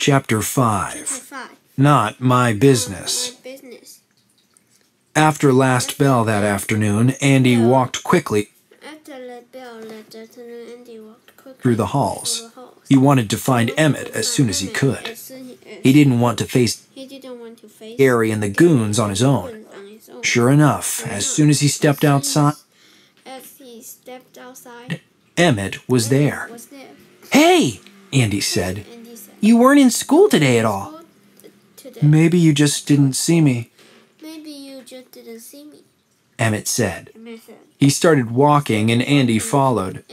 Chapter 5. Not My Business. After last bell that afternoon, Andy walked quickly through the halls. He wanted to find Emmett as soon as he could. He didn't want to face Gary and the goons on his own. Sure enough, as soon as he stepped outside, Emmett was there. "Hey," Andy said. "You weren't in school today at all." "Maybe you just didn't see me," Emmett said. He started walking and Andy followed.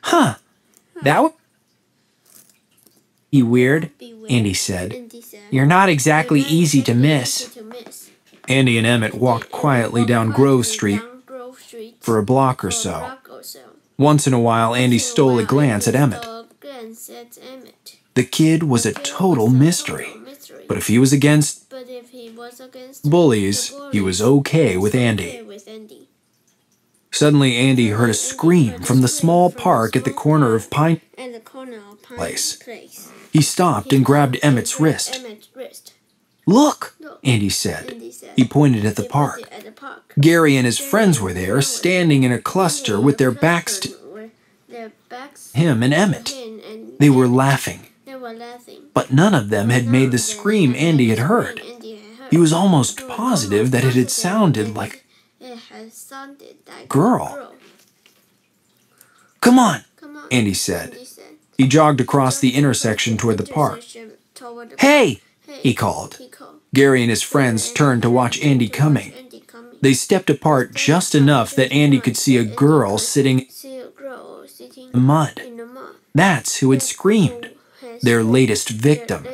"Huh, that would be weird," Andy said. "You're not exactly easy to miss." Andy and Emmett walked quietly down Grove Street for a block or so. Once in a while, Andy stole a glance at Emmett. The kid was a total mystery, but if he was against bullies, he was okay with Andy. Suddenly, Andy heard a scream from the small park at the corner of Pine Place. He stopped and grabbed Emmett's wrist. "Look," Andy said. He pointed at the park. Gary and his friends were there, standing in a cluster with their backs to him and Emmett. They were laughing, but none of them had made the scream Andy had heard. He was almost positive that it had sounded like a girl. "Come on," Andy said. He jogged across the intersection toward the park. "Hey," he called. Gary and his friends turned to watch Andy coming. They stepped apart just enough that Andy could see a girl sitting in the mud. That's who had screamed, their latest victim.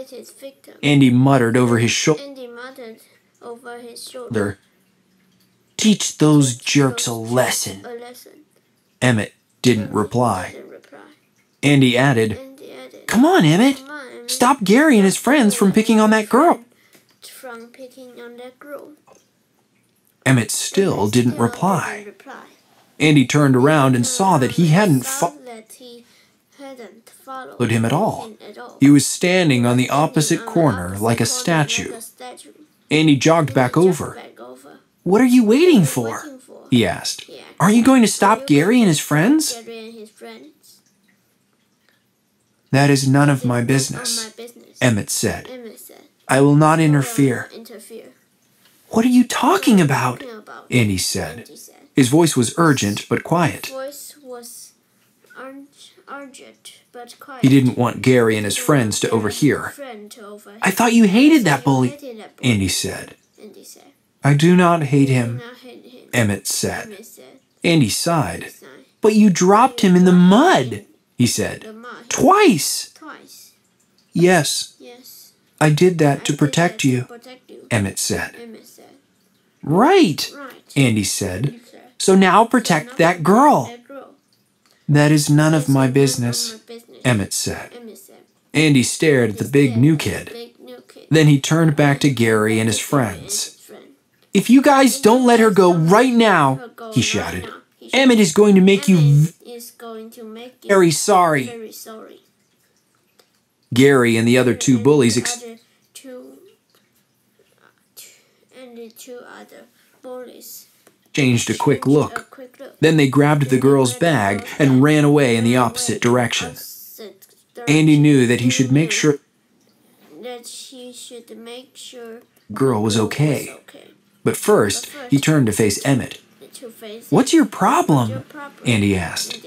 Andy muttered over his shoulder, "Teach those jerks a lesson." Emmett didn't reply. Andy added, "Come on, Emmett. Stop Gary and his friends from picking on that girl." Emmett still didn't reply. Andy turned around and saw that he hadn't followed him at all. He was standing on the opposite corner like a statue. Andy jogged back over. "What are you waiting for?" he asked. "Aren't you going to stop Gary and his friends?" "That is none of my business," Emmett said. "I will not interfere." "What are you talking about?" Andy said. His voice was urgent but quiet. He didn't want Gary and his friends to overhear. "I thought you hated that bully," Andy said. "I do not hate him," Emmett said. Andy sighed. "But you dropped him in the mud," he said. "Twice." "Yes, I did that to protect you," Emmett said. "Right," Andy said. "So now protect that girl." "That is none of my business," Emmett said. Andy stared at the big new kid. Then he turned back to Gary and his friends. "If you guys don't let her go right now," he shouted, "Emmett is going to make you very sorry." Gary and the other two bullies exchanged a quick look. Then they grabbed the girl's bag and ran away in the opposite direction. Andy knew that he should make sure the girl was okay. But first, he turned to face Emmett. "What's your problem?" Andy asked.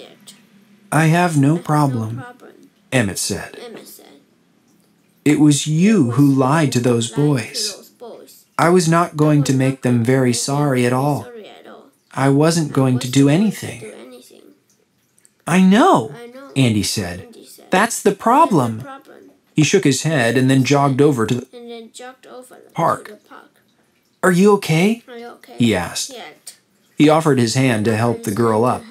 "I have no problem," Emmett said. "It was you who lied to those boys. I was not going to make them very sorry at all. I wasn't going to do anything." "I know," Andy said. "That's the problem." He shook his head and then jogged over to the park. "Are you okay?" he asked. He offered his hand to help the girl up.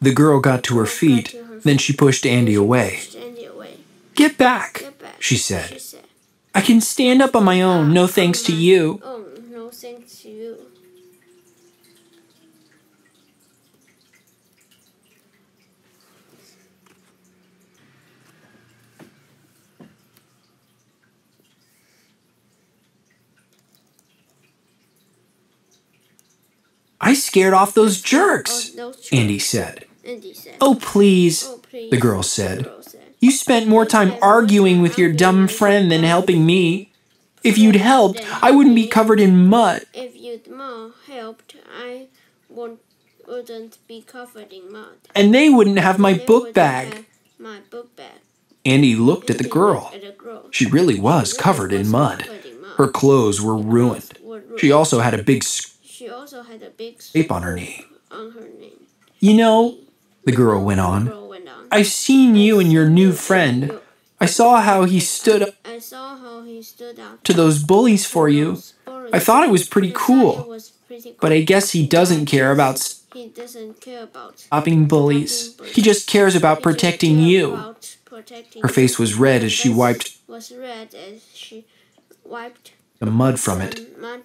The girl got to her feet, then she pushed Andy away. "Get back," she said. "I can stand up on my own, no thanks to you." "I scared off those jerks," Andy said. "Oh, please," the girl said. "You spent more time arguing with your dumb friend than helping me. If you'd helped, I wouldn't be covered in mud." "If you'd helped, I wouldn't be covered in mud. "And they wouldn't have my book bag." Andy looked at the girl. She really was covered in mud. Her clothes were ruined. She also had a big scrape on her knee. "You know," the girl went on, "I've seen you and your new friend. I saw how he stood up to those bullies for you. I thought it was pretty cool. But I guess he doesn't care about stopping bullies. He just cares about protecting you." Her face was red as she wiped the mud from it.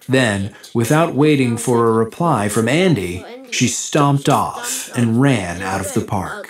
Then, without waiting for a reply from Andy, she stomped off and ran out of the park.